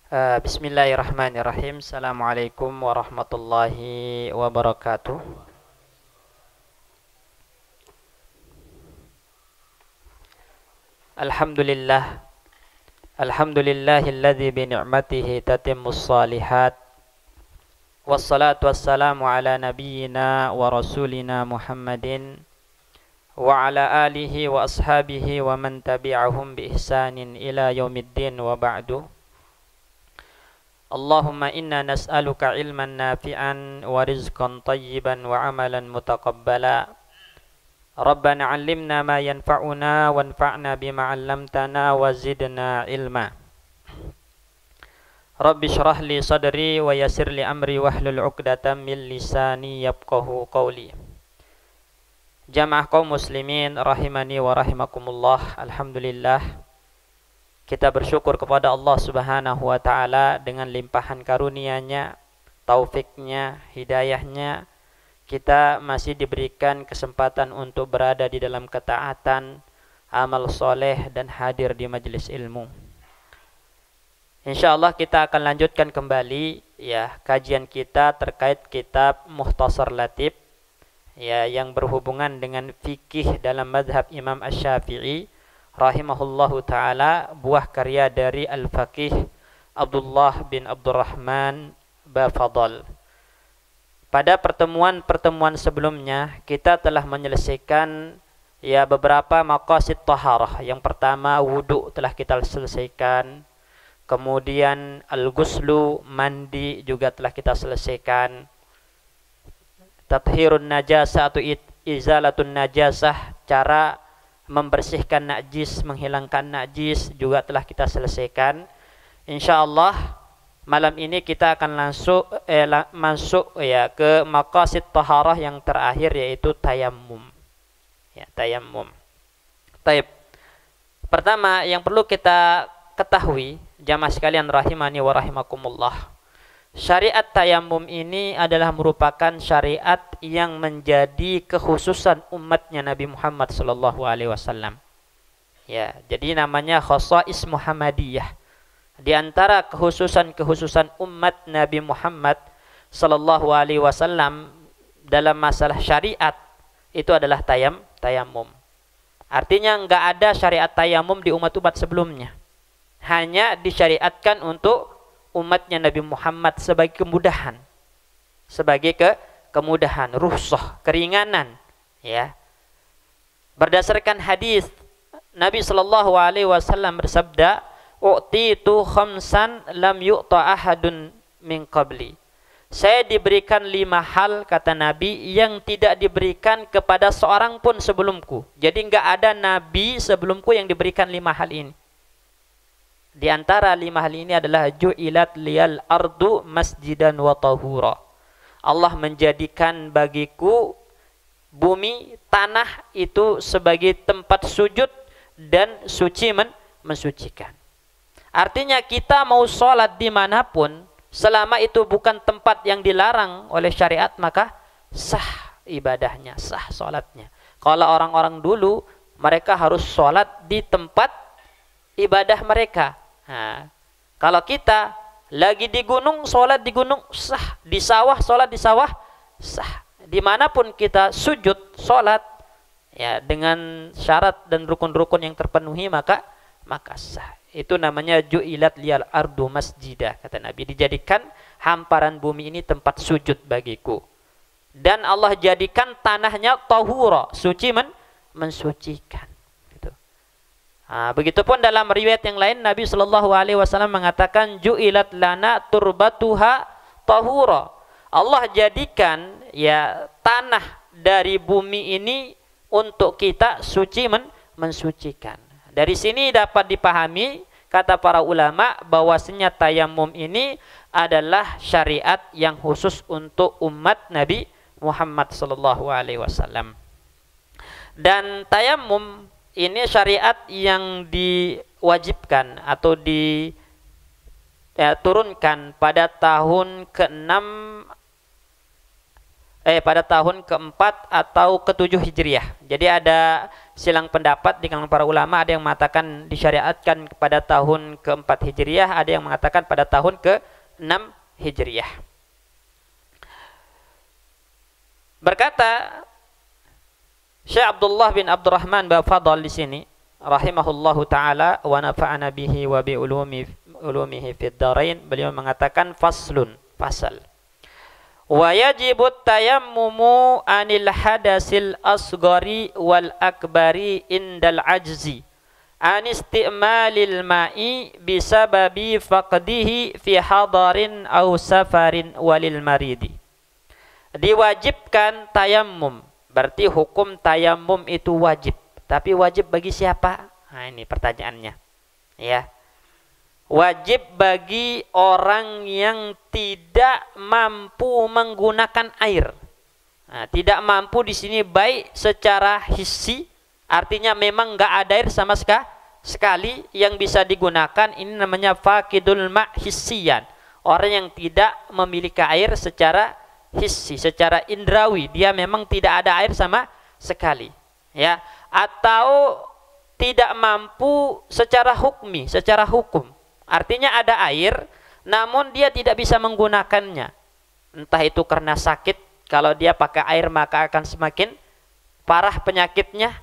Bismillahirrahmanirrahim. Assalamualaikum warahmatullahi wabarakatuh. Alhamdulillah. Alhamdulillahilladzi bi ni'matihi tatimmus shalihat. Wassalatu wassalamu ala nabiyyina wa rasulina Muhammadin wa ala alihi wa ashabihi wa man tabi'ahum bi ihsanin ila yaumiddin wa ba'du. Allahumma inna nas'aluka ilman nafi'an wa rizqan tayyiban wa amalan mutaqabbala. Rabbana 'allimna ma yanfa'una wanfa'na bima 'allamtana wa zidna ilma. Rabbi shrah li sadri wa yassir li amri wahlul 'uqdatam min lisani yafqahu qawli. Jamaah kaum muslimin rahimani wa rahimakumullah. Alhamdulillah, kita bersyukur kepada Allah Subhanahu wa taala dengan limpahan karunia-Nya, taufiknya, hidayahnya. Kita masih diberikan kesempatan untuk berada di dalam ketaatan, amal soleh, dan hadir di majelis ilmu. InsyaAllah kita akan lanjutkan kembali kajian kita terkait kitab Mukhtasar Latif yang berhubungan dengan fikih dalam mazhab Imam Asy-Syafi'i rahimahullahu ta'ala, buah karya dari Al-Faqih Abdullah bin Abdurrahman Bafadal. Pada pertemuan-pertemuan sebelumnya kita telah menyelesaikan beberapa maqasid taharah. Yang pertama, wudu telah kita selesaikan. Kemudian al-ghuslu, mandi, juga telah kita selesaikan. Tathhirun najasah atau izalatun najasah, cara membersihkan najis, menghilangkan najis, juga telah kita selesaikan. InsyaAllah malam ini kita akan masuk ke maqasid taharah yang terakhir, yaitu tayammum. Tayammum. Taib. Pertama yang perlu kita ketahui, jamaah sekalian rahimani wa rahimakumullah, syariat tayammum ini adalah merupakan syariat yang menjadi kekhususan umatnya Nabi Muhammad sallallahu alaihi wasallam. Jadi namanya khasais Muhammadiyah. Di antara kekhususan umat Nabi Muhammad sallallahu alaihi wasallam dalam masalah syariat itu adalah tayammum. Artinya enggak ada syariat tayammum di umat-umat sebelumnya. Hanya disyariatkan untuk umatnya Nabi Muhammad sebagai kemudahan, kemudahan, rukhsah, keringanan. Berdasarkan hadis, Nabi sallallahu alaihi wasallam bersabda, "U'titu khamsan lam yu'ta ahadun min qabli." Saya diberikan 5 hal, kata Nabi, yang tidak diberikan kepada seorang pun sebelumku. Jadi enggak ada nabi sebelumku yang diberikan 5 hal ini. Di antara 5 hal ini adalah ju'ilat liyal ardu masjidan wa tahura. Allah menjadikan bagiku bumi, tanah itu sebagai tempat sujud dan suci mensucikan. Artinya kita mau sholat dimanapun, selama itu bukan tempat yang dilarang oleh syariat, maka sah ibadahnya, sah sholatnya. Kalau orang-orang dulu, mereka harus sholat di tempat ibadah mereka. Kalau kita lagi di gunung, sholat di gunung, sah. Di sawah, sholat di sawah, sah. Dimanapun kita sujud, sholat dengan syarat dan rukun-rukun yang terpenuhi, maka sah. Itu namanya ju'ilat liyal ardu masjidah, kata Nabi. Dijadikan hamparan bumi ini tempat sujud bagiku. Dan Allah jadikan tanahnya tahura, suci mensucikan. Begitupun dalam riwayat yang lain, Nabi sallallahu alaihi wasallam mengatakan, ju'ilat lana turbatuha tahura. Allah jadikan tanah dari bumi ini untuk kita suci mensucikan. Dari sini dapat dipahami, kata para ulama, bahwasanya tayammum ini adalah syariat yang khusus untuk umat Nabi Muhammad sallallahu alaihi wasallam. Dan tayammum ini syariat yang diwajibkan atau diturunkan pada tahun ke-4 atau ke-7 Hijriah. Jadi ada silang pendapat di kalangan para ulama, ada yang mengatakan disyariatkan pada tahun ke-4 Hijriah, ada yang mengatakan pada tahun ke-6 Hijriah. Berkata Syekh Abdullah bin Abdurrahman Bafadal di sini rahimahullahu taala wa nafa'ana bihi wa bi ulumihi fid dharain, beliau mengatakan faslun, fasal. Wa yajibu tayammumu anil hadasil asghari wal akbari indal ajzi an isti'malil ma'i bisababi faqdihi fi hadarin aw safarin walil maridi. Diwajibkan tayammum, berarti hukum tayammum itu wajib. Tapi wajib bagi siapa? Nah, ini pertanyaannya. Ya. Wajib bagi orang yang tidak mampu menggunakan air. Nah, tidak mampu di sini baik secara hissi, artinya memang nggak ada air sama sekali yang bisa digunakan. Ini namanya faqidul ma' hissiyan. Orang yang tidak memiliki air secara hissi, secara indrawi, dia memang tidak ada air sama sekali. Ya, atau tidak mampu secara hukmi, secara hukum. Artinya ada air, namun dia tidak bisa menggunakannya. Entah itu karena sakit, kalau dia pakai air maka akan semakin parah penyakitnya,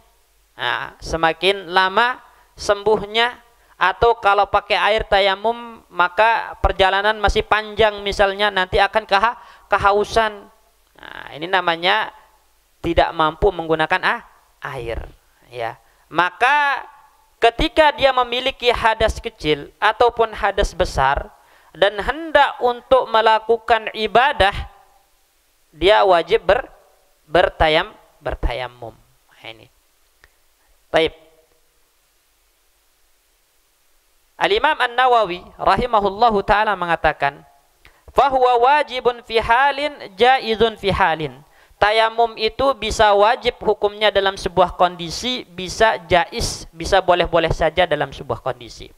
nah, semakin lama sembuhnya. Atau kalau pakai air tayamum maka perjalanan masih panjang misalnya, nanti akan kehausan. Nah, ini namanya tidak mampu menggunakan air. Ya, maka ketika dia memiliki hadas kecil ataupun hadas besar dan hendak untuk melakukan ibadah, dia wajib bertayammum. Nah, ini. Baik. Al-Imam An-Nawawi rahimahullahu taala mengatakan, "Fahuwa wajibun fi halin jaizun fi halin." Tayamum itu bisa wajib hukumnya dalam sebuah kondisi, bisa jaiz, bisa boleh-boleh saja dalam sebuah kondisi.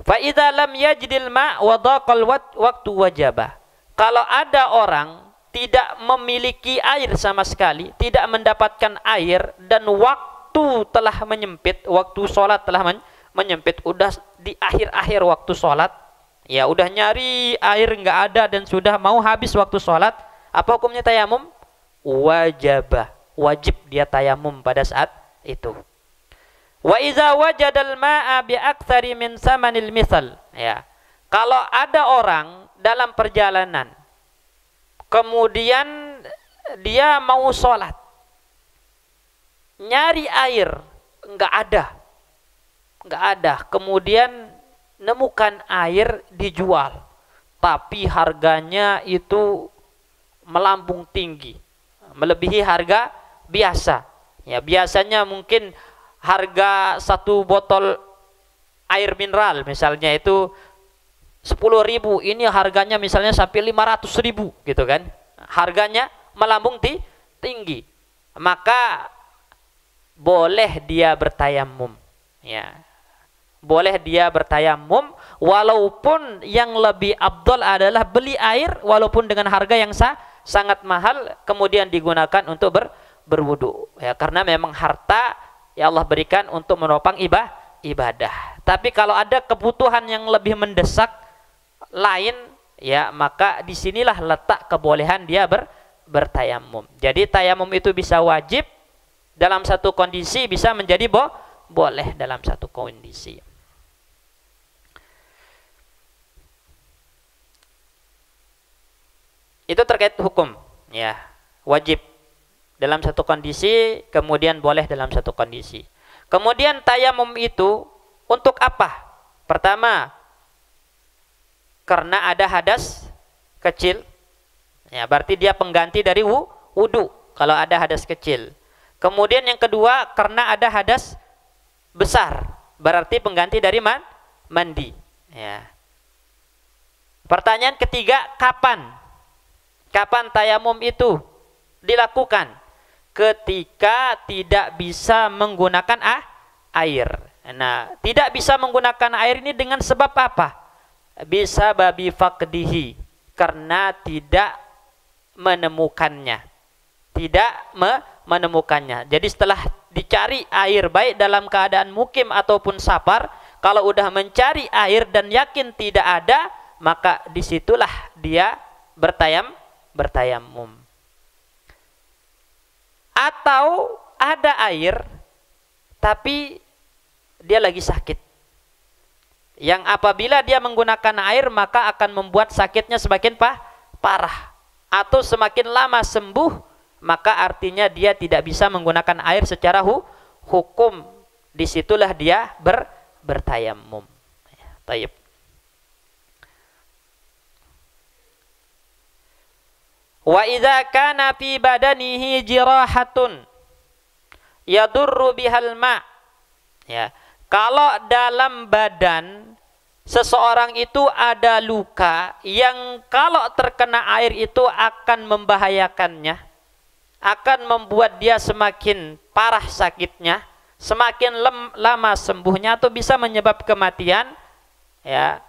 Fa idza lam yajidil ma' wa dhaqal waqtu wajaba. Kalau ada orang tidak memiliki air sama sekali, tidak mendapatkan air dan waktu telah menyempit, waktu sholat telah menyempit, udah di akhir-akhir waktu sholat, ya udah nyari air nggak ada dan sudah mau habis waktu sholat, apa hukumnya tayamum? Wajib dia tayamum pada saat itu. Wa iza wajadal ma'a bi aktsari min samanil misal. Ya. Kalau ada orang dalam perjalanan kemudian dia mau sholat, nyari air enggak ada, kemudian nemukan air dijual, tapi harganya itu melambung tinggi, melebihi harga biasa. Ya, biasanya mungkin harga satu botol air mineral misalnya itu 10.000, ini harganya misalnya sampai 500.000 gitu kan. Harganya melambung tinggi. Maka boleh dia bertayamum. Ya. Boleh dia bertayamum, walaupun yang lebih afdal adalah beli air walaupun dengan harga yang sangat mahal, kemudian digunakan untuk berwudu. Ya, karena memang harta ya Allah berikan untuk menopang ibadah. Tapi kalau ada kebutuhan yang lebih mendesak lain, ya maka disinilah letak kebolehan dia bertayamum. Jadi tayamum itu bisa wajib dalam satu kondisi, bisa menjadi boleh dalam satu kondisi. Itu terkait hukum, ya, wajib dalam satu kondisi, kemudian boleh dalam satu kondisi. Kemudian tayamum itu untuk apa? Pertama, karena ada hadas kecil, ya, berarti dia pengganti dari wudu kalau ada hadas kecil. Kemudian yang kedua, karena ada hadas besar, berarti pengganti dari mandi. Ya. Pertanyaan ketiga, kapan tayamum itu dilakukan? Ketika tidak bisa menggunakan air. Nah, tidak bisa menggunakan air ini dengan sebab apa? Bisa babi faqdihi, karena tidak menemukannya. Menemukannya. Jadi setelah dicari air baik dalam keadaan mukim ataupun safar, kalau udah mencari air dan yakin tidak ada, maka disitulah dia bertayamum. Atau ada air tapi dia lagi sakit, yang apabila dia menggunakan air maka akan membuat sakitnya semakin parah, atau semakin lama sembuh, maka artinya dia tidak bisa menggunakan air secara hukum. Disitulah dia bertayamum. Tayyib. Wa idza kana fi badanihi jirahatun yadurru bihal ma. Ya, kalau dalam badan seseorang itu ada luka yang kalau terkena air itu akan membahayakannya, akan membuat dia semakin parah sakitnya, semakin lama sembuhnya, atau bisa menyebab kematian, ya,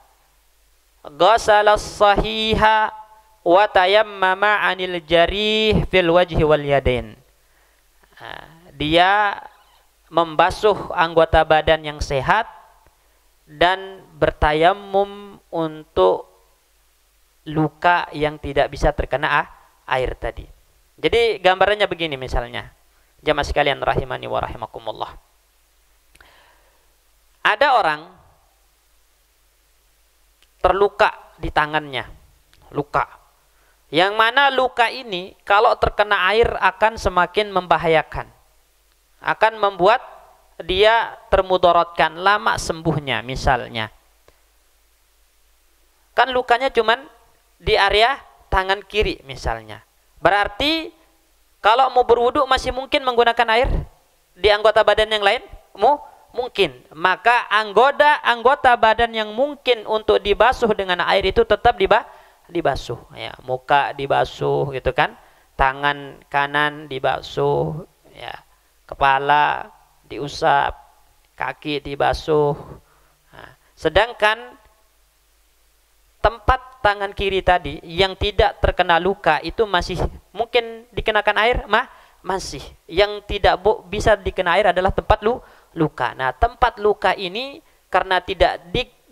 ghasalas sahiha wa tayammama 'anil jarih fil wajhi wal yadain. Dia membasuh anggota badan yang sehat dan bertayamum untuk luka yang tidak bisa terkena air tadi. Jadi gambarannya begini misalnya, jamaah sekalian rahimani wa rahimakumullah. Ada orang terluka di tangannya, luka. Yang mana luka ini kalau terkena air akan semakin membahayakan, akan membuat dia termudaratkan, lama sembuhnya misalnya. Kan lukanya cuman di area tangan kiri misalnya. Berarti kalau mau berwudu masih mungkin menggunakan air di anggota badan yang lain? Mungkin. Maka anggota badan yang mungkin untuk dibasuh dengan air itu tetap dibasuh. Ya, muka dibasuh gitu kan, tangan kanan dibasuh, ya, kepala diusap, kaki dibasuh. Nah, sedangkan tempat tangan kiri tadi yang tidak terkena luka itu masih mungkin dikenakan air, masih. Yang tidak bisa dikena air adalah tempat luka. Nah, tempat luka ini karena tidak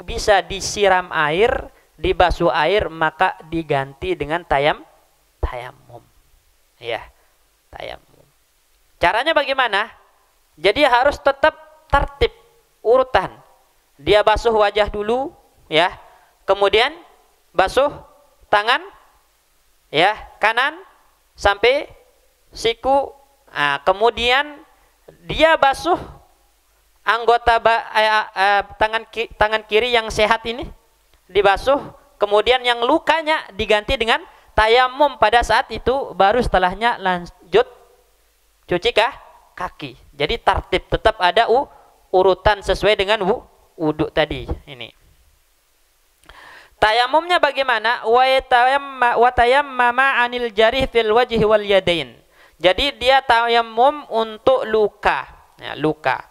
bisa disiram air, dibasuh air, maka diganti dengan tayamum. Ya, tayamum. Caranya bagaimana? Jadi harus tetap tertib urutan. Dia basuh wajah dulu, ya. Kemudian basuh tangan, ya, kanan sampai siku. Nah, kemudian dia basuh anggota tangan kiri yang sehat ini dibasuh. Kemudian yang lukanya diganti dengan tayamum pada saat itu, baru setelahnya lanjut cuci kaki. Jadi tertib, tetap ada urutan sesuai dengan wudu tadi ini. Tayamumnya bagaimana? Wa tayammama 'anil jarih fil wajhi wal yadain. Jadi dia tayamum untuk luka, ya, luka.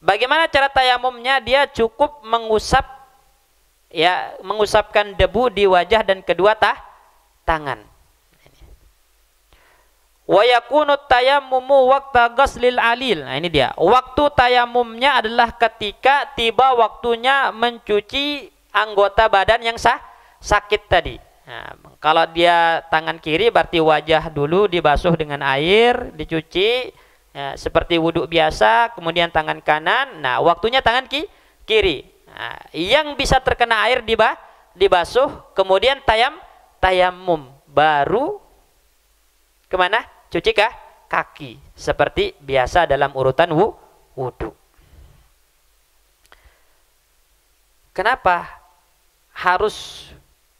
Bagaimana cara tayamumnya? Dia cukup mengusap, ya, mengusapkan debu di wajah dan kedua tangan. Wa yakunu tayammumu waqta ghaslil alil. Nah, ini dia. Waktu tayamumnya adalah ketika tiba waktunya mencuci anggota badan yang sakit tadi. Nah, kalau dia tangan kiri berarti wajah dulu dibasuh dengan air, dicuci, ya, seperti wudhu biasa. Kemudian tangan kanan. Nah, waktunya tangan kiri. Nah, yang bisa terkena air dibasuh, kemudian tayamum, baru kemana? Cuci kaki seperti biasa dalam urutan wudhu. Kenapa harus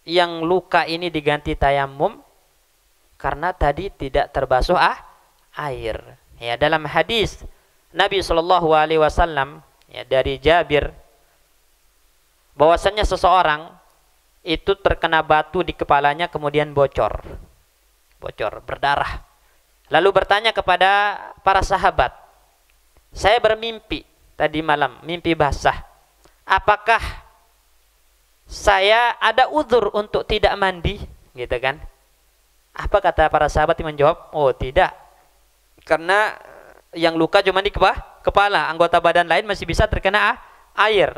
yang luka ini diganti tayamum? Karena tadi tidak terbasuh air. Ya, dalam hadis Nabi SAW, ya, dari Jabir, bahwasannya seseorang itu terkena batu di kepalanya kemudian bocor, berdarah. Lalu bertanya kepada para sahabat, saya bermimpi tadi malam, mimpi basah. Apakah saya ada uzur untuk tidak mandi? Gitu kan? Apa kata para sahabat yang menjawab? Oh, tidak. Karena yang luka cuma di kepala, anggota badan lain masih bisa terkena air.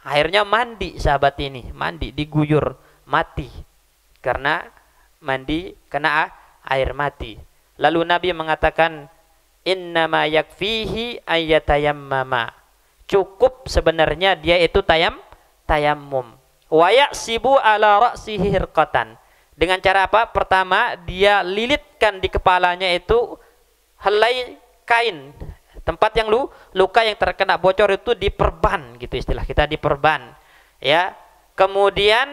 Akhirnya mandi sahabat ini, mandi diguyur mati karena mandi kena air mati. Lalu Nabi mengatakan innama yakfihi ayyatayammama. Cukup sebenarnya dia itu tayammum. Wa ya'sibu ala ra'sihi hirqatan. Dengan cara apa? Pertama, dia lilitkan di kepalanya itu helai kain. Tempat yang luka yang terkena bocor itu diperban, gitu istilah kita, diperban. Ya. Kemudian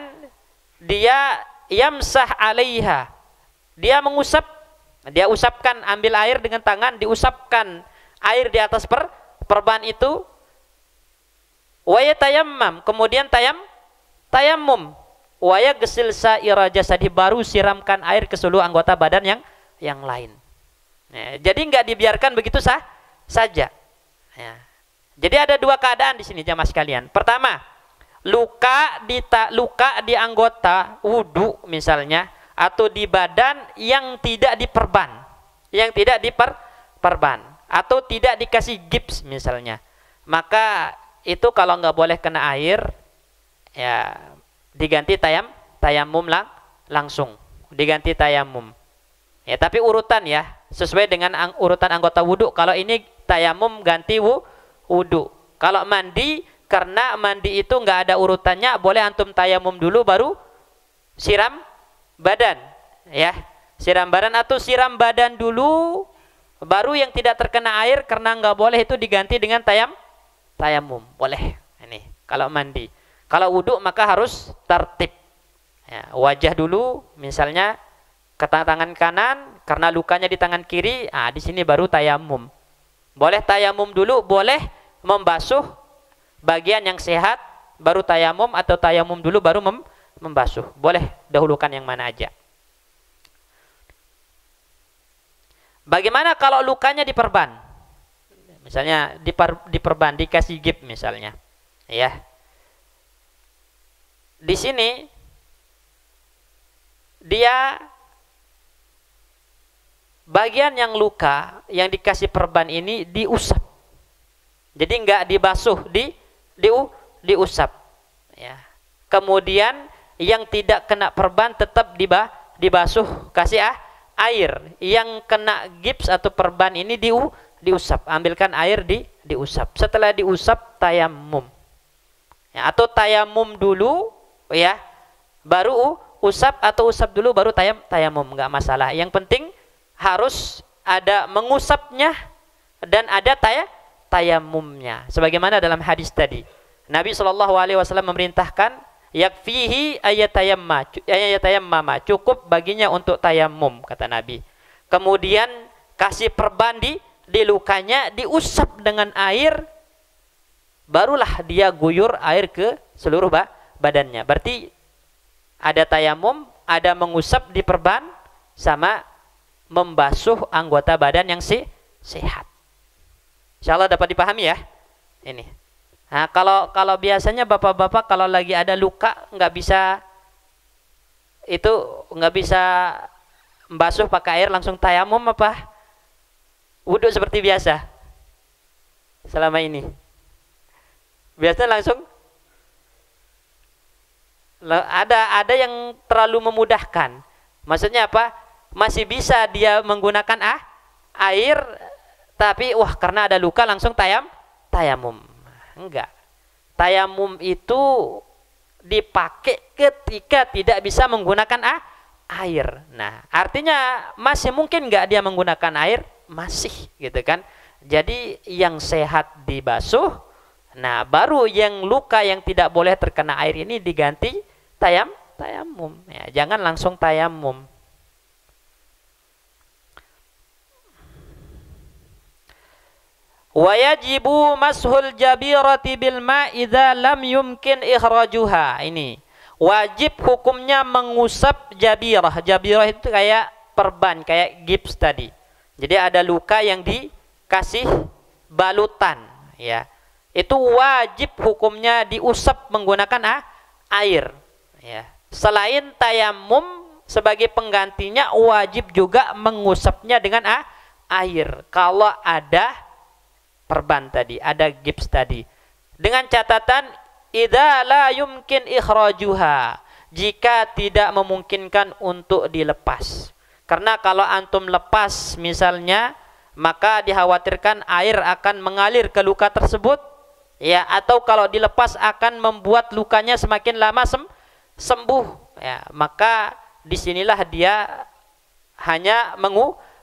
dia yamsah 'alaiha. Dia mengusap, dia usapkan, ambil air dengan tangan, diusapkan air di atas perban itu. Wa yatayammam, kemudian tayammum. Wa yaghsil sa'ira jasadi, baru siramkan air ke seluruh anggota badan yang lain. Ya, jadi enggak dibiarkan begitu saja. Ya. Jadi ada dua keadaan di sini jamaah sekalian. Pertama, luka di anggota wudu misalnya, atau di badan yang tidak diperban, atau tidak dikasih gips misalnya, maka itu kalau nggak boleh kena air, ya diganti tayammum langsung, diganti tayammum. Ya, tapi urutan ya, sesuai dengan urutan anggota wudu. Kalau ini tayammum ganti wudu. Kalau mandi, karena mandi itu nggak ada urutannya, boleh antum tayammum dulu baru siram badan, ya, siram badan, atau siram badan dulu baru yang tidak terkena air, karena nggak boleh itu diganti dengan tayammum, boleh. Ini kalau mandi. Kalau wudu maka harus tertib. Ya, wajah dulu, misalnya ke tangan kanan, karena lukanya di tangan kiri, di sini baru tayammum. Boleh tayammum dulu, boleh membasuh bagian yang sehat baru tayammum, atau tayammum dulu baru membasuh. Boleh dahulukan yang mana aja. Bagaimana kalau lukanya diperban? Misalnya diperban, dikasih gip misalnya. Ya. Di sini dia bagian yang luka yang dikasih perban ini diusap. Jadi enggak dibasuh, diusap. Ya. Kemudian yang tidak kena perban tetap dibasuh, kasih air. Yang kena gips atau perban ini diusap, ambilkan air diusap. Setelah diusap tayammum. Ya, atau tayammum dulu, ya, baru usap, atau usap dulu baru tayammum, enggak masalah. Yang penting harus ada mengusapnya dan ada tayammumnya. Sebagaimana dalam hadis tadi, Nabi SAW memerintahkan yakfihi ayatayammama, cukup baginya untuk tayammum, kata Nabi. Kemudian kasih perban di lukanya, diusap dengan air, barulah dia guyur air ke seluruh badannya. Berarti ada tayammum, ada mengusap di perban, sama membasuh anggota badan yang sehat. Insyaallah dapat dipahami ya ini. Nah, kalau biasanya bapak-bapak kalau lagi ada luka nggak bisa membasuh pakai air, langsung tayammum apa wudu seperti biasa selama ini? Biasanya langsung ada yang terlalu memudahkan. Maksudnya apa? Masih bisa dia menggunakan air, tapi karena ada luka langsung tayammum. Enggak. Tayammum itu dipakai ketika tidak bisa menggunakan air. Nah, artinya masih mungkin enggak dia menggunakan air? Masih, gitu kan. Jadi yang sehat dibasuh. Nah, baru yang luka yang tidak boleh terkena air ini diganti tayammum. Ya, jangan langsung tayammum. Wa yajibu mashul jabirati bil ma'i idza lam yumkin ikhrajuha. Ini wajib hukumnya mengusap jabirah. Jabirah itu kayak perban, kayak gips tadi. Jadi ada luka yang dikasih balutan, ya. Itu wajib hukumnya diusap menggunakan air, ya. Selain tayammum sebagai penggantinya, wajib juga mengusapnya dengan air kalau ada perban tadi, ada gips tadi. Dengan catatan idza la yumkin ikhrajuha, jika tidak memungkinkan untuk dilepas. Karena kalau antum lepas misalnya, maka dikhawatirkan air akan mengalir ke luka tersebut, ya, atau kalau dilepas akan membuat lukanya semakin lama sembuh, ya. Maka disinilah dia hanya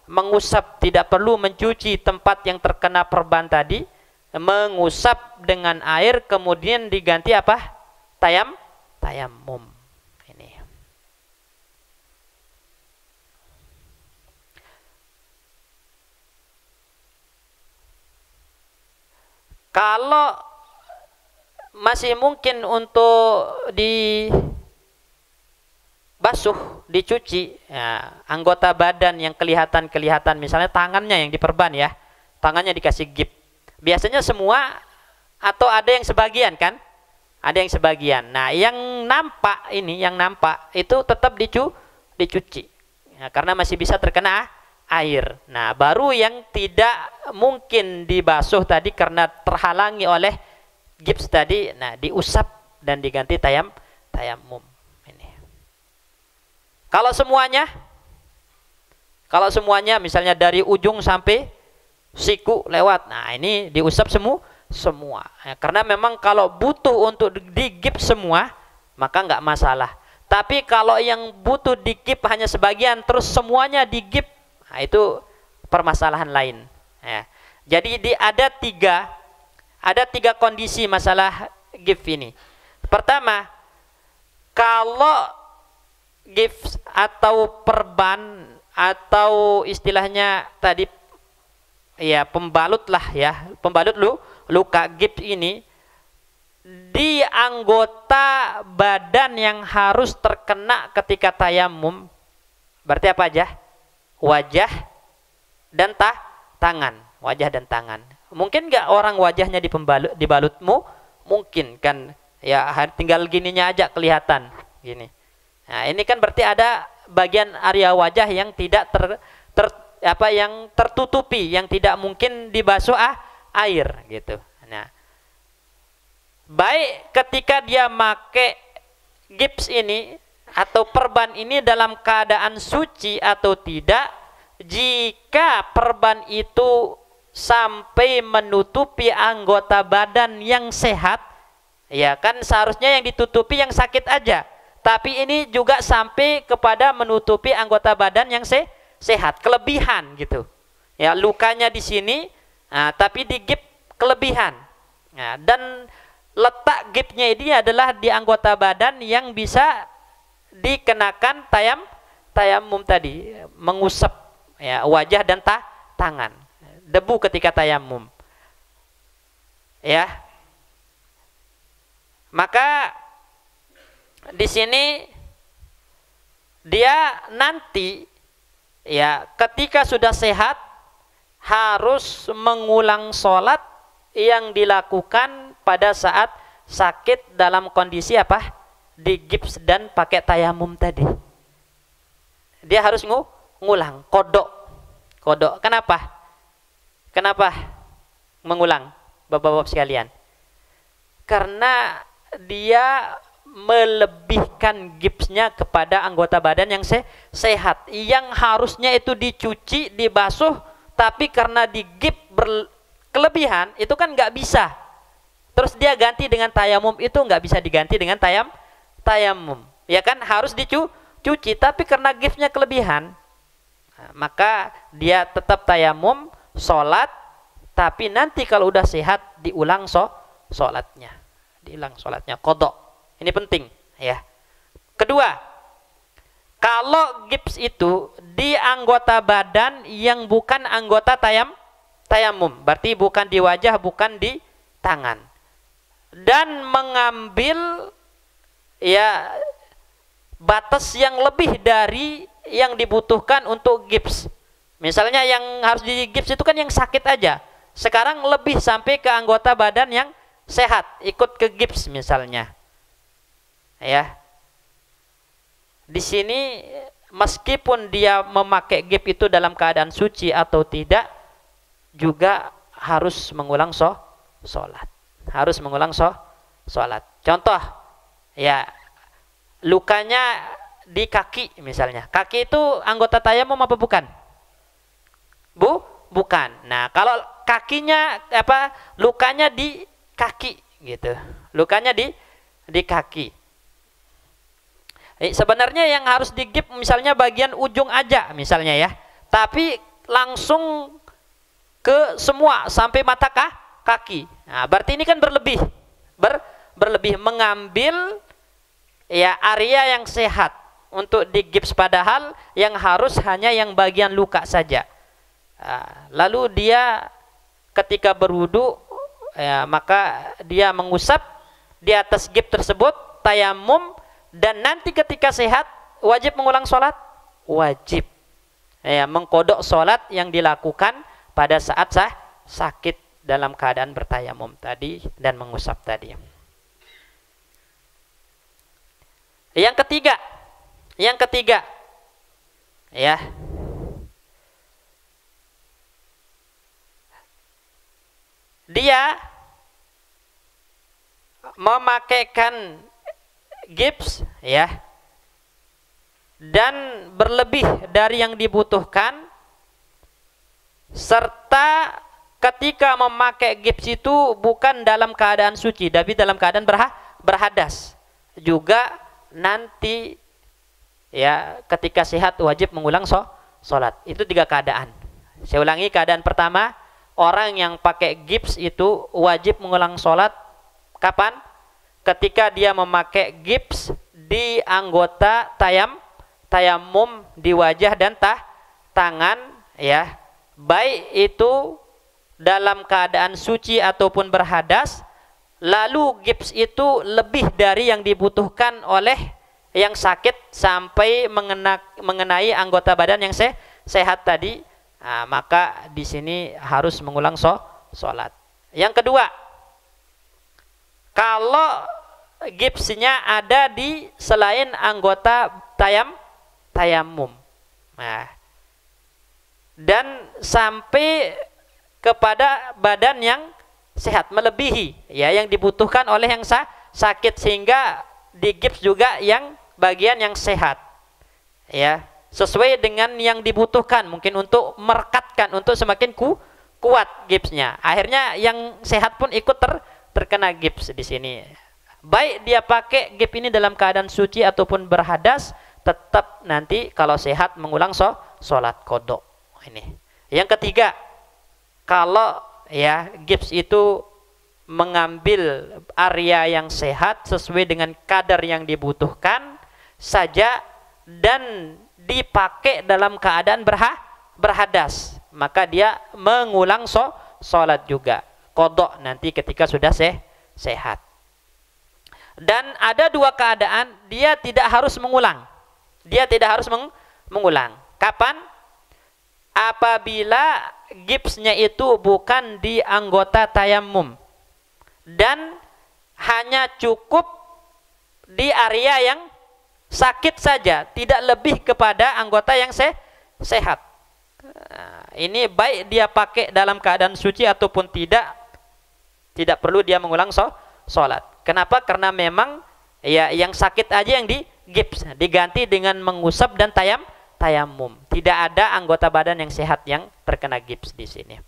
mengusap, tidak perlu mencuci tempat yang terkena perban tadi, mengusap dengan air kemudian diganti apa? Tayamum. Ini. Kalau masih mungkin untuk dibasuh, dicuci, ya, anggota badan yang kelihatan, misalnya tangannya yang diperban, ya, tangannya dikasih gips. Biasanya semua atau ada yang sebagian, kan? Ada yang sebagian. Nah, yang nampak itu tetap dicuci, ya, karena masih bisa terkena air. Nah, baru yang tidak mungkin dibasuh tadi karena terhalangi oleh gips tadi, nah diusap dan diganti tayamum. Ini. Kalau semuanya misalnya dari ujung sampai siku lewat, nah ini diusap semua. Ya, karena memang kalau butuh untuk digips semua, maka nggak masalah. Tapi kalau yang butuh digips hanya sebagian terus semuanya digips, nah, itu permasalahan lain. Ya. Jadi ada tiga kondisi masalah gips ini. Pertama, kalau gips atau perban atau istilahnya tadi, ya, pembalut luka gips ini di anggota badan yang harus terkena ketika tayamum. Berarti apa aja? Wajah dan tangan. Wajah dan tangan. Mungkin nggak orang wajahnya dibalutmu? Mungkin, kan, ya, tinggal gininya aja kelihatan gini. Nah, ini kan berarti ada bagian area wajah yang tidak yang tertutupi, yang tidak mungkin dibasuh air gitu. Nah, baik ketika dia make gips ini atau perban ini dalam keadaan suci atau tidak, jika perban itu sampai menutupi anggota badan yang sehat, ya kan seharusnya yang ditutupi yang sakit aja, tapi ini juga sampai kepada menutupi anggota badan yang sehat, kelebihan gitu. Ya, lukanya di sini, nah, tapi di gips kelebihan. Nah, dan letak gipsnya ini adalah di anggota badan yang bisa dikenakan tayamum tadi, mengusap, ya, wajah dan tangan, debu ketika tayamum, ya. Maka di sini dia nanti, ya, ketika sudah sehat harus mengulang sholat yang dilakukan pada saat sakit dalam kondisi apa? Digips dan pakai tayamum tadi. Dia harus ngulang, kodok. Kenapa mengulang, bapak-bapak sekalian? Karena dia melebihkan gipsnya kepada anggota badan yang sehat, yang harusnya itu dicuci, dibasuh, tapi karena digips berkelebihan itu kan nggak bisa. Terus dia ganti dengan tayamum, itu nggak bisa diganti dengan tayamum, ya kan, harus dicuci, tapi karena gipsnya kelebihan, nah, maka dia tetap tayamum, sholat, tapi nanti kalau udah sehat diulang sholatnya, kodok. Ini penting, ya. Kedua, kalau gips itu di anggota badan yang bukan anggota tayamum, berarti bukan di wajah, bukan di tangan, dan mengambil, ya, batas yang lebih dari yang dibutuhkan untuk gips. Misalnya yang harus digips itu kan yang sakit aja, sekarang lebih sampai ke anggota badan yang sehat, ikut ke gips misalnya, ya. Di sini meskipun dia memakai gips itu dalam keadaan suci atau tidak, juga harus mengulang sholat. Harus mengulang sholat. Contoh, ya, lukanya di kaki misalnya. Kaki itu anggota tayamum apa bukan? Bukan. Nah, kalau kakinya lukanya di kaki gitu. Lukanya di kaki. Sebenarnya yang harus digip misalnya bagian ujung aja misalnya ya. Tapi langsung ke semua sampai mata kaki. Nah, berarti ini kan berlebih. Berlebih mengambil ya area yang sehat untuk digips, padahal yang harus hanya yang bagian luka saja. Lalu dia ketika berwudu ya, maka dia mengusap di atas gips tersebut, tayamum, dan nanti ketika sehat wajib mengulang sholat, wajib ya, mengkodok sholat yang dilakukan pada saat sakit dalam keadaan bertayamum tadi dan mengusap tadi. Yang ketiga ya, dia memakaikan gips ya, dan berlebih dari yang dibutuhkan, serta ketika memakai gips itu bukan dalam keadaan suci tapi dalam keadaan berhadas, juga nanti ya ketika sehat wajib mengulang sholat. Itu 3 keadaan. Saya ulangi, keadaan pertama, orang yang pakai gips itu wajib mengulang sholat kapan? Ketika dia memakai gips di anggota tayamum, di wajah dan tangan ya, baik itu dalam keadaan suci ataupun berhadas, lalu gips itu lebih dari yang dibutuhkan oleh yang sakit sampai mengenai anggota badan yang sehat tadi, maka di sini harus mengulang sholat. Yang kedua, kalau gipsnya ada di selain anggota tayamum, dan sampai kepada badan yang sehat, melebihi ya yang dibutuhkan oleh yang sakit, sehingga digips juga yang bagian yang sehat ya, sesuai dengan yang dibutuhkan, mungkin untuk merekatkan, untuk semakin kuat gipsnya. Akhirnya yang sehat pun ikut terkena gips di sini. Baik dia pakai gips ini dalam keadaan suci ataupun berhadas, tetap nanti kalau sehat mengulang sholat kodok. Ini. Yang ketiga, kalau ya gips itu mengambil area yang sehat sesuai dengan kadar yang dibutuhkan saja dan dipakai dalam keadaan berhadas, maka dia mengulang sholat juga, kodok nanti ketika sudah sehat. Dan ada 2 keadaan dia tidak harus mengulang. Dia tidak harus mengulang. Kapan? Apabila gipsnya itu bukan di anggota tayamum dan hanya cukup di area yang sakit saja, tidak lebih kepada anggota yang sehat. Ini baik dia pakai dalam keadaan suci ataupun tidak perlu dia mengulang sholat. Kenapa? Karena memang ya yang sakit aja yang digips, diganti dengan mengusap dan tayamum. Tidak ada anggota badan yang sehat yang terkena gips di sini.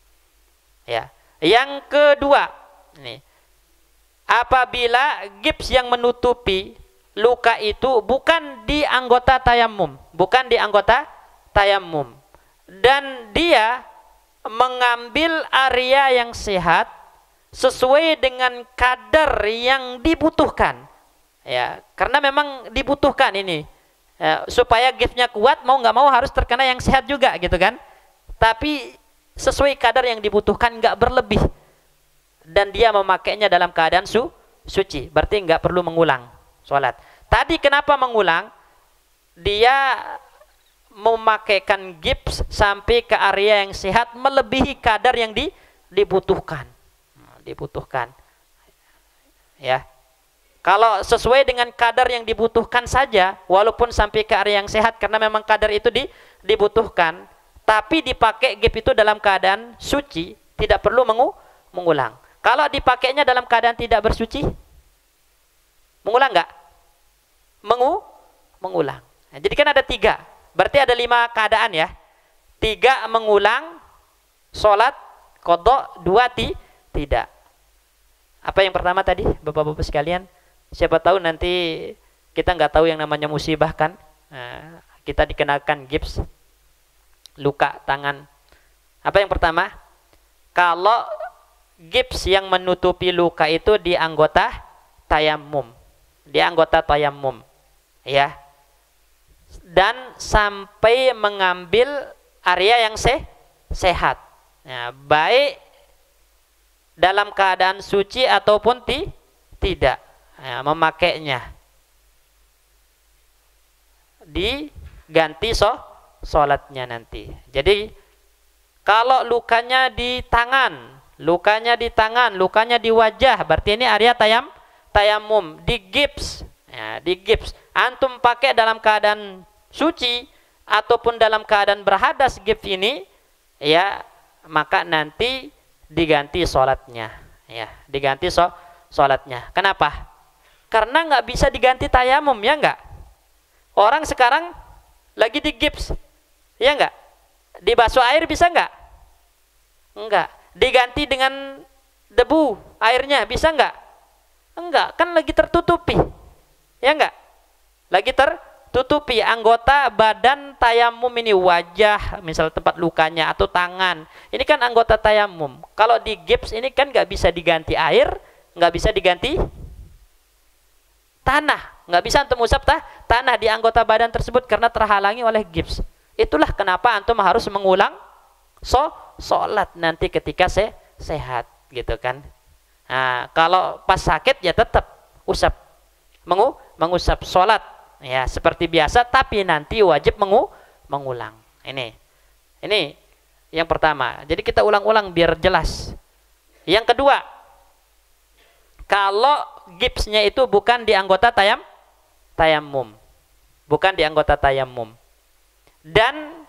Ya. Yang kedua, nih, apabila gips yang menutupi luka itu bukan di anggota tayamum, dan dia mengambil area yang sehat sesuai dengan kadar yang dibutuhkan. Ya, karena memang dibutuhkan ini. Ya, supaya gipsnya kuat, mau nggak mau harus terkena yang sehat juga gitu kan. Tapi sesuai kadar yang dibutuhkan, nggak berlebih. Dan dia memakainya dalam keadaan suci, berarti nggak perlu mengulang sholat. Tadi kenapa mengulang? Dia memakaikan gips sampai ke area yang sehat melebihi kadar yang dibutuhkan. Ya. Kalau sesuai dengan kadar yang dibutuhkan saja, walaupun sampai ke area yang sehat, karena memang kadar itu dibutuhkan, tapi dipakai gip itu dalam keadaan suci, tidak perlu mengulang. Kalau dipakainya dalam keadaan tidak bersuci, mengulang nggak? Mengulang. Nah, jadi kan ada 3, berarti ada 5 keadaan ya. 3 mengulang sholat qadha, 2 tidak. Apa yang pertama tadi, bapak-bapak sekalian? Siapa tahu nanti kita nggak tahu yang namanya musibah kan. Nah, kita dikenakan gips, luka tangan. Apa yang pertama? Kalau gips yang menutupi luka itu di anggota tayamum, ya, dan sampai mengambil area yang sehat, nah, baik dalam keadaan suci ataupun tidak, nah, memakainya diganti sholatnya nanti. Jadi kalau lukanya di tangan, lukanya di wajah, berarti ini area tayamum, di gips, ya, di gips. Antum pakai dalam keadaan suci ataupun dalam keadaan berhadas gips ini, ya, maka nanti diganti sholatnya, ya, diganti sholatnya. Kenapa? Karena nggak bisa diganti tayamum, ya nggak? Orang sekarang lagi di gips, ya nggak? Dibasuh air bisa nggak? Enggak. Diganti dengan debu airnya bisa nggak? Enggak, kan lagi tertutupi, ya nggak? Lagi tertutupi anggota badan tayamum ini, wajah, misal tempat lukanya atau tangan. Ini kan anggota tayamum. Kalau di gips ini kan nggak bisa diganti air, nggak bisa diganti tanah, nggak bisa antum usap tanah di anggota badan tersebut karena terhalangi oleh gips. Itulah kenapa antum harus mengulang sholat nanti ketika sehat, gitu kan. Nah, kalau pas sakit ya tetap usap, mengusap sholat, ya seperti biasa, tapi nanti wajib mengulang. Ini yang pertama. Jadi kita ulang-ulang biar jelas. Yang kedua, kalau gipsnya itu bukan di anggota tayamum, bukan di anggota tayamum, dan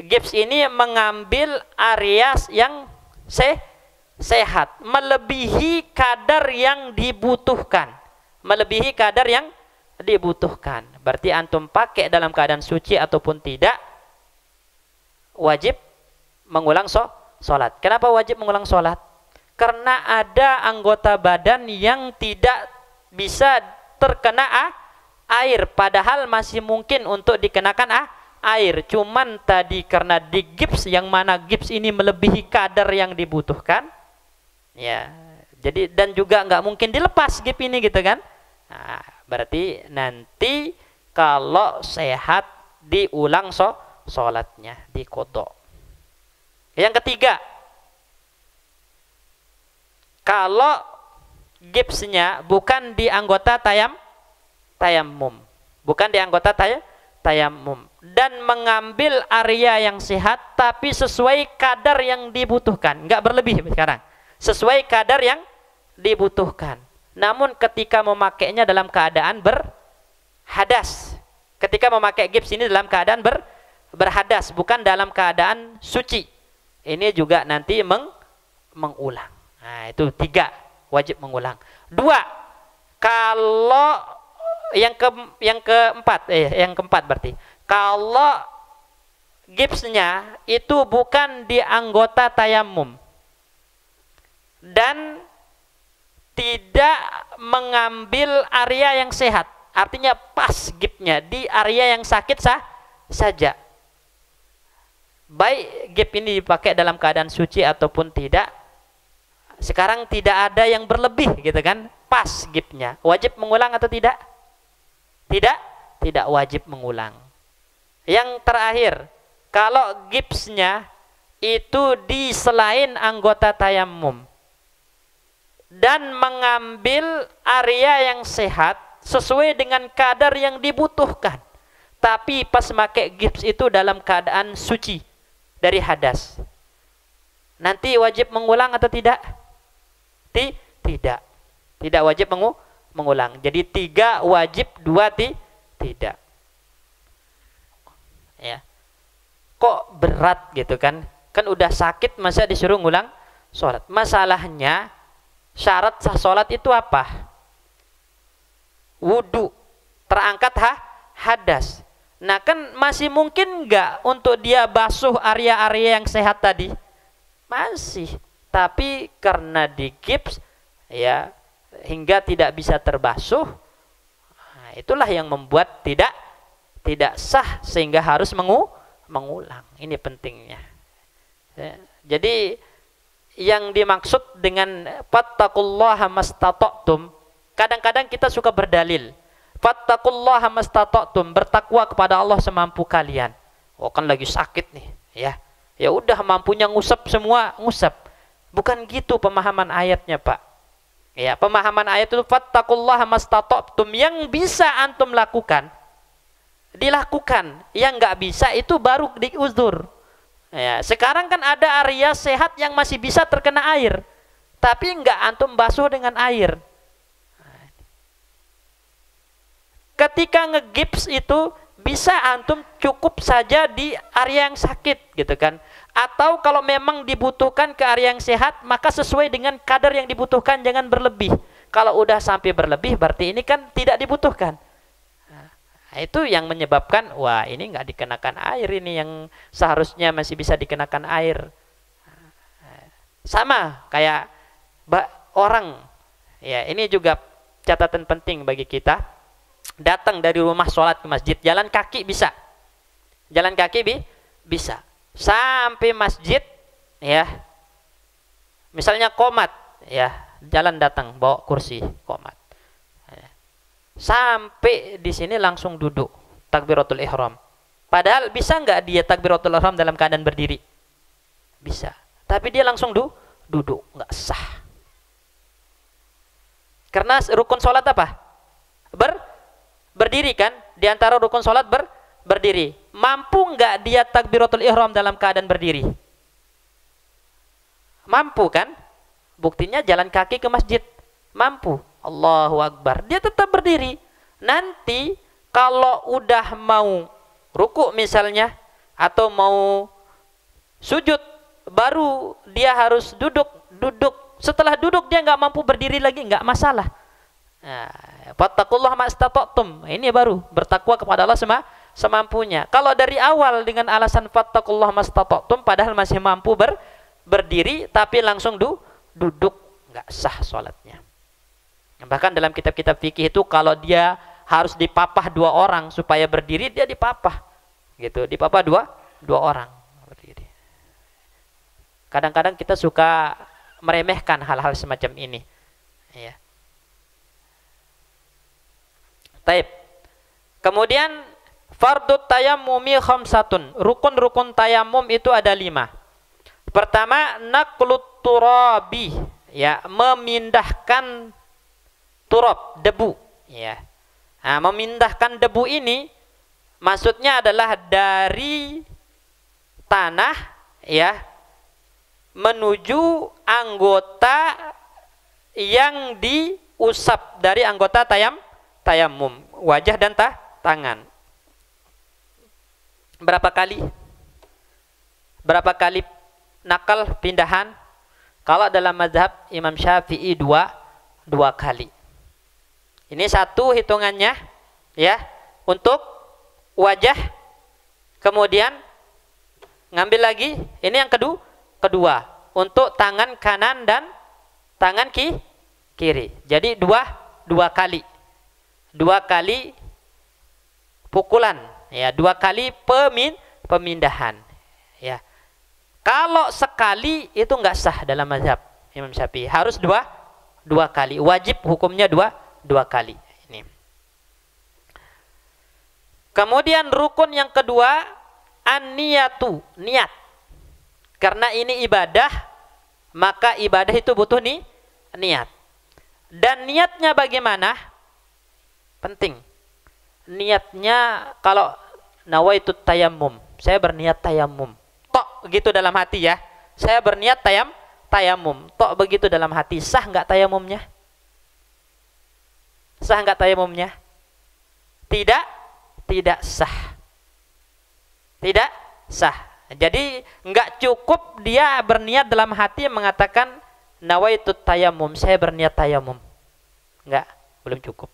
gips ini mengambil area yang sehat, melebihi kadar yang dibutuhkan, berarti antum pakai dalam keadaan suci ataupun tidak, wajib mengulang sholat. Kenapa wajib mengulang sholat? Karena ada anggota badan yang tidak bisa terkena air, padahal masih mungkin untuk dikenakan air. Cuman tadi karena di gips, yang mana gips ini melebihi kadar yang dibutuhkan, ya, jadi dan juga nggak mungkin dilepas gips ini, gitu kan. Nah, berarti nanti kalau sehat diulang sholatnya, diqadha. Yang ketiga, kalau gipsnya bukan di anggota tayamum, bukan di anggota tayamum, dan mengambil area yang sehat tapi sesuai kadar yang dibutuhkan, nggak berlebih sekarang, sesuai kadar yang dibutuhkan. Namun ketika memakainya dalam keadaan berhadas, ketika memakai gips ini dalam keadaan berhadas, bukan dalam keadaan suci, ini juga nanti mengulang. Nah, itu 3, wajib mengulang. 2, kalau yang keempat berarti, kalau gipsnya itu bukan di anggota tayamum dan tidak mengambil area yang sehat, artinya pas gipsnya di area yang sakit saja, baik gips ini dipakai dalam keadaan suci ataupun tidak, sekarang tidak ada yang berlebih, gitu kan, pas gipsnya, wajib mengulang atau tidak? Tidak wajib mengulang. Yang terakhir, kalau gipsnya itu di selain anggota tayamum dan mengambil area yang sehat sesuai dengan kadar yang dibutuhkan, tapi pas pakai gips itu dalam keadaan suci dari hadas, nanti wajib mengulang atau tidak? Tidak wajib mengulang. Jadi 3 wajib, 2 tidak. Ya. Kok berat gitu kan? Kan udah sakit masa disuruh ngulang sholat. Masalahnya syarat sah sholat itu apa? Wudu, terangkat hadas. Nah kan masih mungkin nggak untuk dia basuh area-area yang sehat tadi? Masih. Tapi karena digips ya hingga tidak bisa terbasuh, nah, itulah yang membuat tidak sah sehingga harus mengulang. Ini pentingnya. Ya, jadi yang dimaksud dengan fattaqullaha mastata'tum, kadang-kadang kita suka berdalil. Fattaqullaha mastata'tum, bertakwa kepada Allah semampu kalian. Oh kan lagi sakit nih, ya. Ya udah mampunya ngusap semua, ngusap. Bukan gitu pemahaman ayatnya, Pak. Ya, pemahaman ayat itu fattaqullaha mastata'tum, yang bisa antum lakukan dilakukan, yang nggak bisa itu baru diuzur. Ya, sekarang kan ada area sehat yang masih bisa terkena air, tapi nggak antum basuh dengan air. Ketika ngegips itu bisa antum cukup saja di area yang sakit gitu kan. Atau kalau memang dibutuhkan ke area yang sehat, maka sesuai dengan kadar yang dibutuhkan, jangan berlebih. Kalau udah sampai berlebih berarti ini kan tidak dibutuhkan. Nah, itu yang menyebabkan wah ini nggak dikenakan air, ini yang seharusnya masih bisa dikenakan air. Sama kayak orang, ya ini juga catatan penting bagi kita. Datang dari rumah sholat ke masjid, jalan kaki bisa, jalan kaki bisa sampai masjid, ya misalnya qomat, ya jalan datang bawa kursi qomat, ya. Sampai di sini langsung duduk takbiratul ihram, padahal bisa nggak dia takbiratul ihram dalam keadaan berdiri? Bisa, tapi dia langsung duduk, nggak sah. Karena rukun sholat apa? Berdiri kan, di antara rukun sholat berdiri. Mampu nggak dia takbiratul ihram dalam keadaan berdiri? Mampu kan? Buktinya jalan kaki ke masjid, mampu. Allahu Akbar, dia tetap berdiri. Nanti kalau udah mau ruku misalnya, atau mau sujud, baru dia harus duduk. Setelah duduk dia nggak mampu berdiri lagi, nggak masalah. Nah, fattaqullaha mastata'tum, ini baru bertakwa kepada Allah semampunya. Kalau dari awal dengan alasan fattaqullaha mastata'tum padahal masih mampu berdiri tapi langsung duduk, nggak sah sholatnya. Bahkan dalam kitab-kitab fikih itu kalau dia harus dipapah 2 orang supaya berdiri, dia dipapah gitu, dipapah dua orang berdiri. Kadang-kadang kita suka meremehkan hal-hal semacam ini, ya. Taib. Kemudian fardut tayammumi khamsatun. Rukun-rukun tayamum itu ada 5. Pertama, naqlut turabi, ya, memindahkan turab, debu, ya. Nah, memindahkan debu ini maksudnya adalah dari tanah, ya, menuju anggota yang diusap dari anggota tayamum, wajah dan tangan. Berapa kali nakal pindahan? Kalau dalam mazhab Imam Syafi'i 2 kali. Ini satu hitungannya, ya, untuk wajah. Kemudian ngambil lagi, ini yang kedua untuk tangan kanan dan tangan kiri. Jadi dua kali. 2 kali pukulan, ya, 2 kali pemindahan, ya. Kalau sekali itu nggak sah dalam mazhab Imam Syafi'i, harus dua kali, wajib hukumnya dua kali. Ini. Kemudian rukun yang kedua, an-niyatu, niat. Karena ini ibadah, maka ibadah itu butuh niat. Dan niatnya bagaimana? Penting. Niatnya kalau nawaitu tayammum, saya berniat tayammum. Tok begitu dalam hati, ya. Saya berniat tayammum. Tok begitu dalam hati, sah nggak tayamumnya? Sah enggak tayamumnya? Tidak, tidak sah. Tidak sah. Jadi enggak cukup dia berniat dalam hati mengatakan nawaitu tayamum, saya berniat tayamum. Enggak, belum cukup.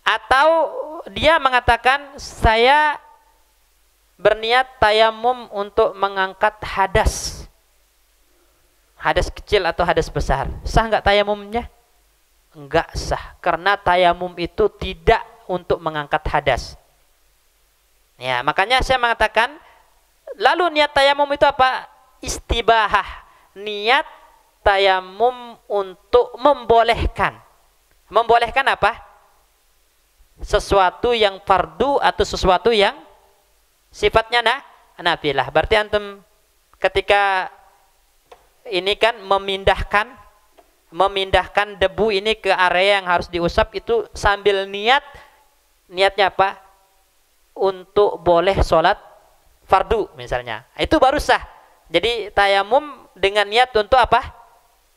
Atau dia mengatakan saya berniat tayamum untuk mengangkat hadas. Hadas kecil atau hadas besar. Sah enggak tayamumnya? Enggak sah, karena tayamum itu tidak untuk mengangkat hadas. Ya, makanya saya mengatakan, lalu niat tayamum itu apa? Istibahah. Niat tayamum untuk membolehkan. Membolehkan apa? Sesuatu yang fardu atau sesuatu yang sifatnya nafilah. Berarti antum ketika ini kan memindahkan debu ini ke area yang harus diusap itu sambil niatnya apa? Untuk boleh sholat fardu misalnya. Itu baru sah. Jadi tayamum dengan niat untuk apa?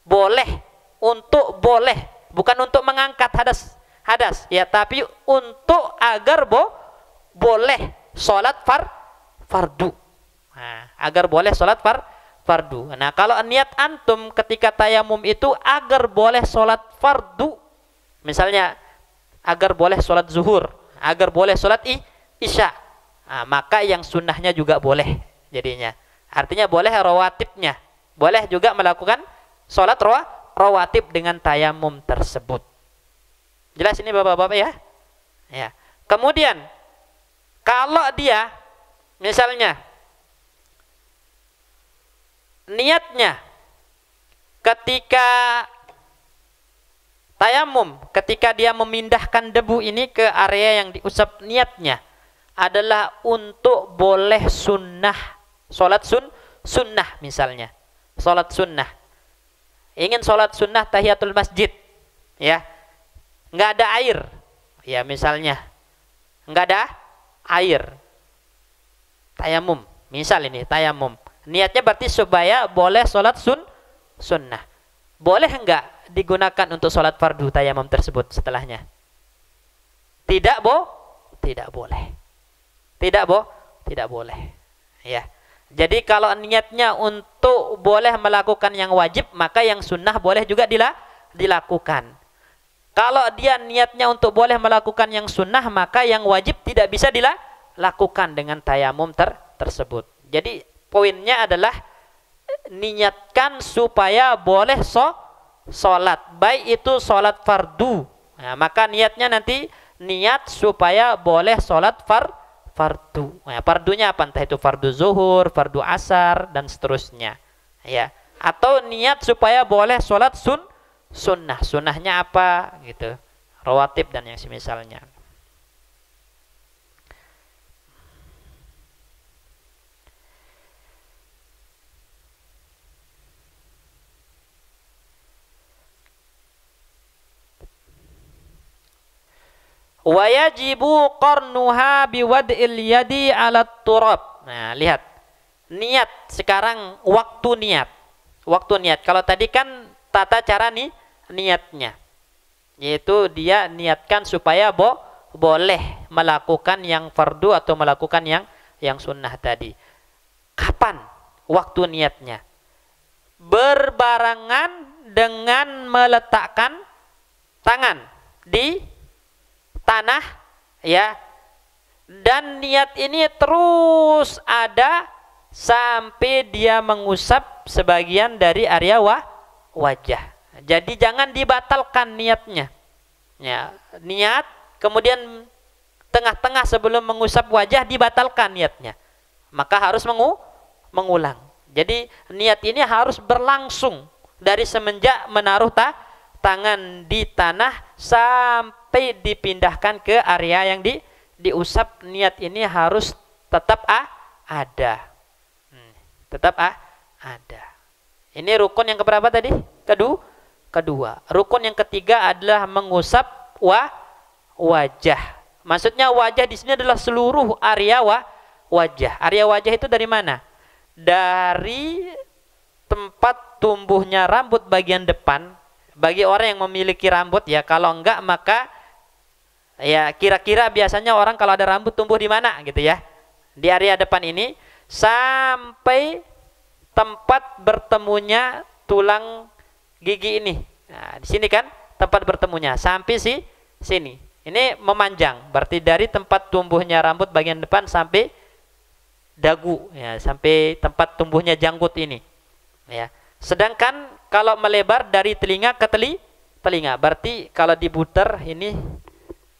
Boleh. Untuk boleh. Bukan untuk mengangkat hadas. Ya, tapi untuk agar boleh sholat fardu. Nah, agar boleh sholat fardu. Nah, kalau niat antum ketika tayamum itu agar boleh sholat fardu, misalnya agar boleh sholat zuhur, agar boleh sholat isya, nah, maka yang sunnahnya juga boleh jadinya. Artinya boleh rawatibnya, boleh juga melakukan sholat rawatib dengan tayamum tersebut. Jelas ini bapak-bapak ya? Ya. Kemudian kalau dia misalnya niatnya ketika tayamum, ketika dia memindahkan debu ini ke area yang diusap, niatnya adalah untuk boleh sunnah, sholat sunnah misalnya, sholat sunnah, ingin sholat sunnah tahiyatul masjid, ya, nggak ada air, ya misalnya, nggak ada air, tayamum, misal ini tayamum. Niatnya berarti supaya boleh sholat sunnah. Boleh enggak digunakan untuk sholat fardu tayamum tersebut setelahnya? Tidak boleh. Tidak boleh. Ya. Jadi kalau niatnya untuk boleh melakukan yang wajib, maka yang sunnah boleh juga dilakukan. Kalau dia niatnya untuk boleh melakukan yang sunnah, maka yang wajib tidak bisa dilakukan dengan tayamum tersebut. Jadi poinnya adalah niatkan supaya boleh sholat, baik itu sholat fardu. Nah, maka niatnya nanti niat supaya boleh sholat fardu. Nah, fardunya apa? Entah itu fardu zuhur, fardu asar, dan seterusnya. Ya. Atau niat supaya boleh sholat sunnah. Sunnahnya apa? Gitu. Rawatib dan yang semisalnya. Wa yajibu qarnuha biwad'il yadi 'ala turab. Nah, lihat. Niat sekarang waktu niat. Waktu niat. Kalau tadi kan tata cara niatnya. Yaitu dia niatkan supaya boleh melakukan yang fardu atau melakukan yang sunnah tadi. Kapan waktu niatnya? Berbarengan dengan meletakkan tangan di tanah, ya, dan niat ini terus ada sampai dia mengusap sebagian dari area wajah. Jadi jangan dibatalkan niatnya, ya, niat kemudian tengah-tengah sebelum mengusap wajah dibatalkan niatnya, maka harus mengulang. Jadi niat ini harus berlangsung dari semenjak menaruh tangan di tanah sampai dipindahkan ke area yang diusap. Niat ini harus tetap ada. Tetap ada. Ini rukun yang keberapa tadi? Kedua. Rukun yang ketiga adalah mengusap wajah. Maksudnya wajah di sini adalah seluruh area wajah. Area wajah itu dari mana? Dari tempat tumbuhnya rambut bagian depan. Bagi orang yang memiliki rambut, ya, kalau enggak maka Ya, kira-kira biasanya orang kalau ada rambut tumbuh di mana gitu ya. Di area depan ini sampai tempat bertemunya tulang gigi ini. Nah, di sini kan tempat bertemunya sampai sini. Ini memanjang, berarti dari tempat tumbuhnya rambut bagian depan sampai dagu ya, sampai tempat tumbuhnya janggut ini. Ya. Sedangkan kalau melebar dari telinga ke telinga, berarti kalau diputar ini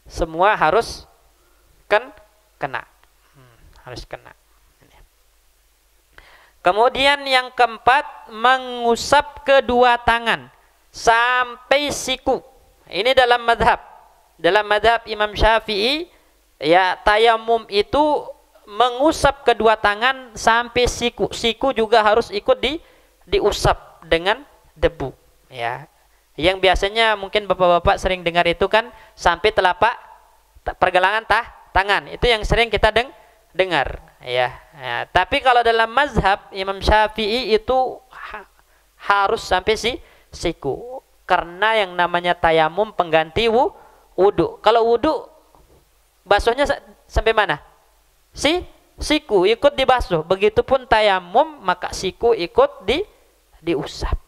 semua harus kena. Harus kena. Kemudian yang keempat, mengusap kedua tangan sampai siku. Ini dalam madhab. Dalam madhab Imam Syafi'i, ya tayamum itu mengusap kedua tangan sampai siku. Siku juga harus ikut diusap dengan debu. Ya. Yang biasanya mungkin bapak-bapak sering dengar itu kan sampai telapak pergelangan tangan. Itu yang sering kita dengar. Ya. Tapi kalau dalam mazhab Imam Syafi'i itu harus sampai siku. Karena yang namanya tayamum pengganti wudu. Kalau wudu basuhnya sampai mana? Siku ikut dibasuh. Begitupun tayamum maka siku ikut diusap.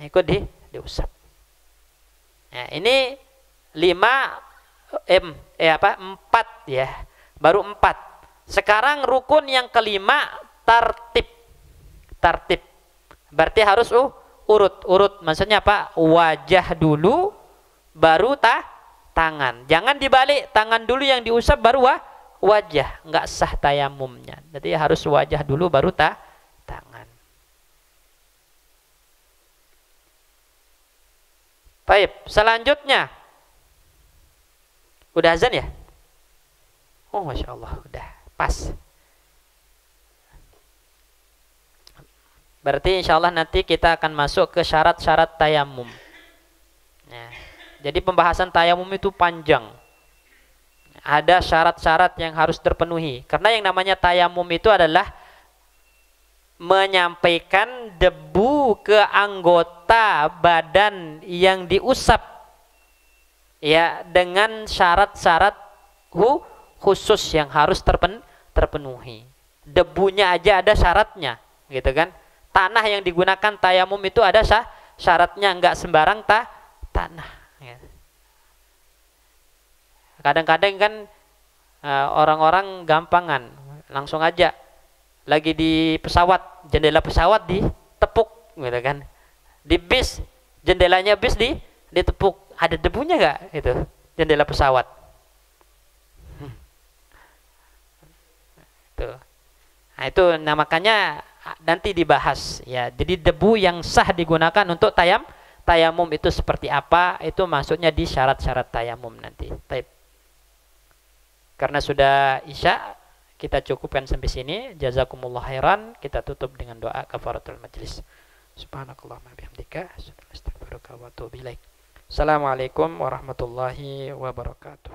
Ikut diusap. Nah, ini 4 ya. Baru 4. Sekarang rukun yang kelima, tartib. Tartib. Berarti harus urut. Maksudnya apa? Wajah dulu baru tangan. Jangan dibalik, tangan dulu yang diusap baru wajah. Enggak sah tayamumnya. Jadi harus wajah dulu baru tangan. Baik, selanjutnya. Udah azan ya? Oh, Masya Allah, udah pas. Berarti insya Allah nanti kita akan masuk ke syarat-syarat tayamum. Nah, jadi pembahasan tayamum itu panjang. Ada syarat-syarat yang harus terpenuhi. Karena yang namanya tayamum itu adalah menyampaikan debu ke anggota badan yang diusap. Ya, dengan syarat-syarat khusus yang harus terpenuhi. Debunya aja ada syaratnya, gitu kan? Tanah yang digunakan tayamum itu ada syaratnya, enggak sembarang tanah. Kadang-kadang kan orang-orang gampangan, langsung aja lagi di pesawat, jendela pesawat ditepuk, gitu kan? Di bis, jendelanya bis ditepuk, ada debunya enggak itu jendela pesawat? Nah, itu makanya nanti dibahas ya. Jadi debu yang sah digunakan untuk tayamum itu seperti apa? Itu maksudnya di syarat-syarat tayamum nanti. Baik. Karena sudah Isya, kita cukupkan sampai sini. Jazakumullah khairan. Kita tutup dengan doa kafaratul majlis. Subhanakallahumma bihamdika, asyhadu an la ilaha illa anta, astaghfiruka wa atubu ilaik. Assalamualaikum warahmatullahi wabarakatuh.